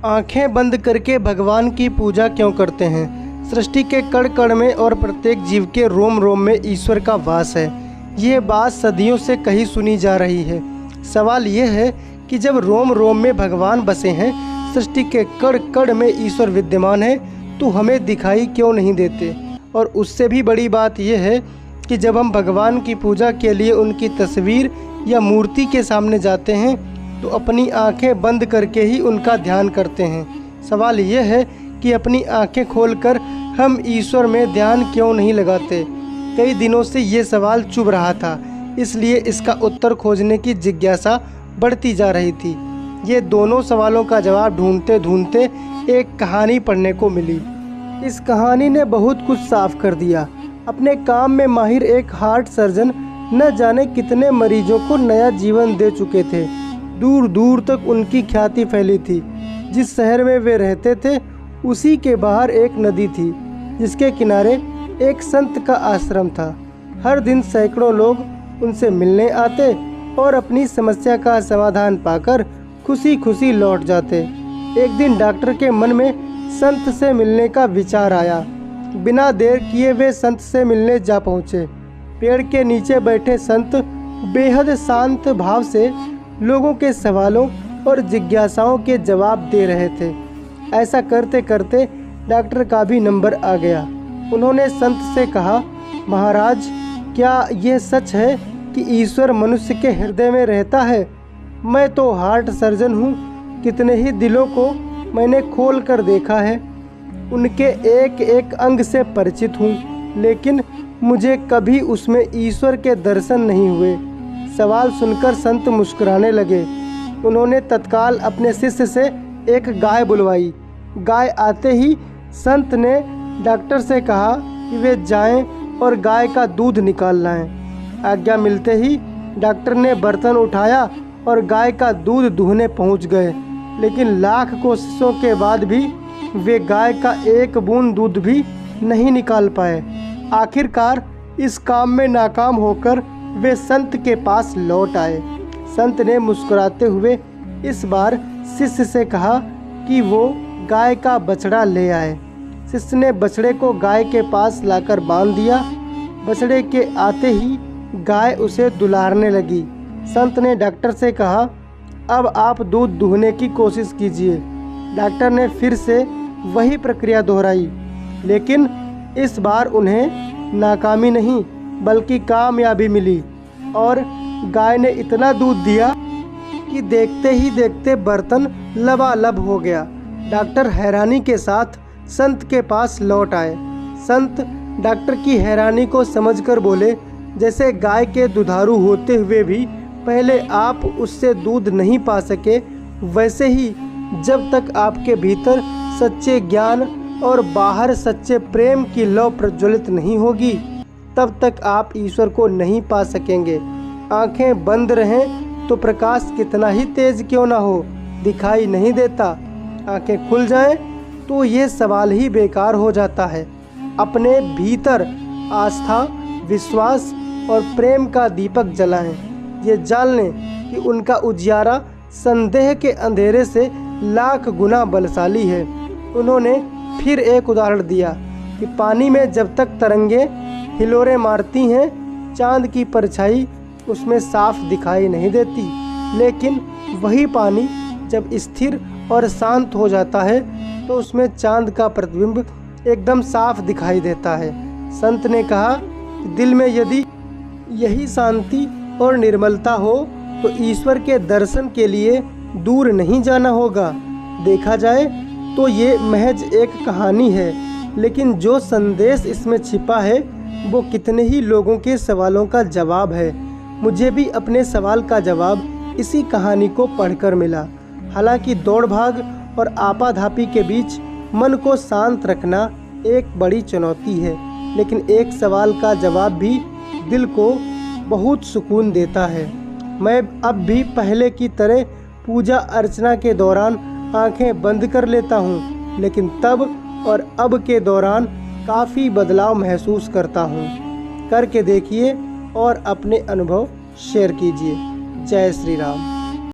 आंखें बंद करके भगवान की पूजा क्यों करते हैं? सृष्टि के कण कण में और प्रत्येक जीव के रोम रोम में ईश्वर का वास है। ये बात सदियों से कही सुनी जा रही है। सवाल ये है कि जब रोम रोम में भगवान बसे हैं, सृष्टि के कण कण में ईश्वर विद्यमान है, तो हमें दिखाई क्यों नहीं देते? और उससे भी बड़ी बात यह है कि जब हम भगवान की पूजा के लिए उनकी तस्वीर या मूर्ति के सामने जाते हैं, तो अपनी आंखें बंद करके ही उनका ध्यान करते हैं। सवाल यह है कि अपनी आंखें खोलकर हम ईश्वर में ध्यान क्यों नहीं लगाते? कई दिनों से ये सवाल चुभ रहा था, इसलिए इसका उत्तर खोजने की जिज्ञासा बढ़ती जा रही थी। ये दोनों सवालों का जवाब ढूंढते ढूंढते एक कहानी पढ़ने को मिली। इस कहानी ने बहुत कुछ साफ कर दिया। अपने काम में माहिर एक हार्ट सर्जन न जाने कितने मरीजों को नया जीवन दे चुके थे। दूर दूर तक उनकी ख्याति फैली थी। जिस शहर में वे रहते थे, उसी के बाहर एक नदी थी, जिसके किनारे एक संत का आश्रम था। हर दिन सैकड़ों लोग उनसे मिलने आते और अपनी समस्या का समाधान पाकर खुशी खुशी लौट जाते। एक दिन डॉक्टर के मन में संत से मिलने का विचार आया। बिना देर किए वे संत से मिलने जा पहुँचे। पेड़ के नीचे बैठे संत बेहद शांत भाव से लोगों के सवालों और जिज्ञासाओं के जवाब दे रहे थे। ऐसा करते करते डॉक्टर का भी नंबर आ गया। उन्होंने संत से कहा, महाराज, क्या यह सच है कि ईश्वर मनुष्य के हृदय में रहता है? मैं तो हार्ट सर्जन हूँ, कितने ही दिलों को मैंने खोल कर देखा है, उनके एक एक अंग से परिचित हूँ, लेकिन मुझे कभी उसमें ईश्वर के दर्शन नहीं हुए। सवाल सुनकर संत मुस्कुराने लगे। उन्होंने तत्काल अपने शिष्य से एक गाय बुलवाई। गाय आते ही संत ने डॉक्टर से कहा कि वे जाएं और गाय का दूध निकाल लाएं। आज्ञा मिलते ही डॉक्टर ने बर्तन उठाया और गाय का दूध दूहने पहुंच गए, लेकिन लाख कोशिशों के बाद भी वे गाय का एक बूंद दूध भी नहीं निकाल पाए। आखिरकार इस काम में नाकाम होकर वे संत के पास लौट आए। संत ने मुस्कुराते हुए इस बार शिष्य से कहा कि वो गाय का बछड़ा ले आए। शिष्य ने बछड़े को गाय के पास लाकर बांध दिया। बछड़े के आते ही गाय उसे दुलारने लगी। संत ने डॉक्टर से कहा, अब आप दूध दूहने की कोशिश कीजिए। डॉक्टर ने फिर से वही प्रक्रिया दोहराई, लेकिन इस बार उन्हें नाकामी नहीं बल्कि कामयाबी मिली और गाय ने इतना दूध दिया कि देखते ही देखते बर्तन लबालब हो गया। डॉक्टर हैरानी के साथ संत के पास लौट आए। संत डॉक्टर की हैरानी को समझकर बोले, जैसे गाय के दुधारू होते हुए भी पहले आप उससे दूध नहीं पा सके, वैसे ही जब तक आपके भीतर सच्चे ज्ञान और बाहर सच्चे प्रेम की लौ प्रज्वलित नहीं होगी, तब तक आप ईश्वर को नहीं पा सकेंगे। आंखें बंद रहें तो प्रकाश कितना ही तेज क्यों ना हो, दिखाई नहीं देता। आंखें खुल जाएं तो ये सवाल ही बेकार हो जाता है। अपने भीतर आस्था, विश्वास और प्रेम का दीपक जलाएं। ये जान लें कि उनका उजियारा संदेह के अंधेरे से लाख गुना बलशाली है। उन्होंने फिर एक उदाहरण दिया कि पानी में जब तक तरंगे हिलोरे मारती हैं, चांद की परछाई उसमें साफ दिखाई नहीं देती, लेकिन वही पानी जब स्थिर और शांत हो जाता है तो उसमें चांद का प्रतिबिंब एकदम साफ दिखाई देता है। संत ने कहा, दिल में यदि यही शांति और निर्मलता हो तो ईश्वर के दर्शन के लिए दूर नहीं जाना होगा। देखा जाए तो ये महज एक कहानी है, लेकिन जो संदेश इसमें छिपा है वो कितने ही लोगों के सवालों का जवाब है। मुझे भी अपने सवाल का जवाब इसी कहानी को पढ़कर मिला। हालांकि दौड़ भाग और आपाधापी के बीच मन को शांत रखना एक बड़ी चुनौती है, लेकिन एक सवाल का जवाब भी दिल को बहुत सुकून देता है। मैं अब भी पहले की तरह पूजा अर्चना के दौरान आंखें बंद कर लेता हूँ, लेकिन तब और अब के दौरान काफ़ी बदलाव महसूस करता हूँ। करके देखिए और अपने अनुभव शेयर कीजिए। जय श्री राम।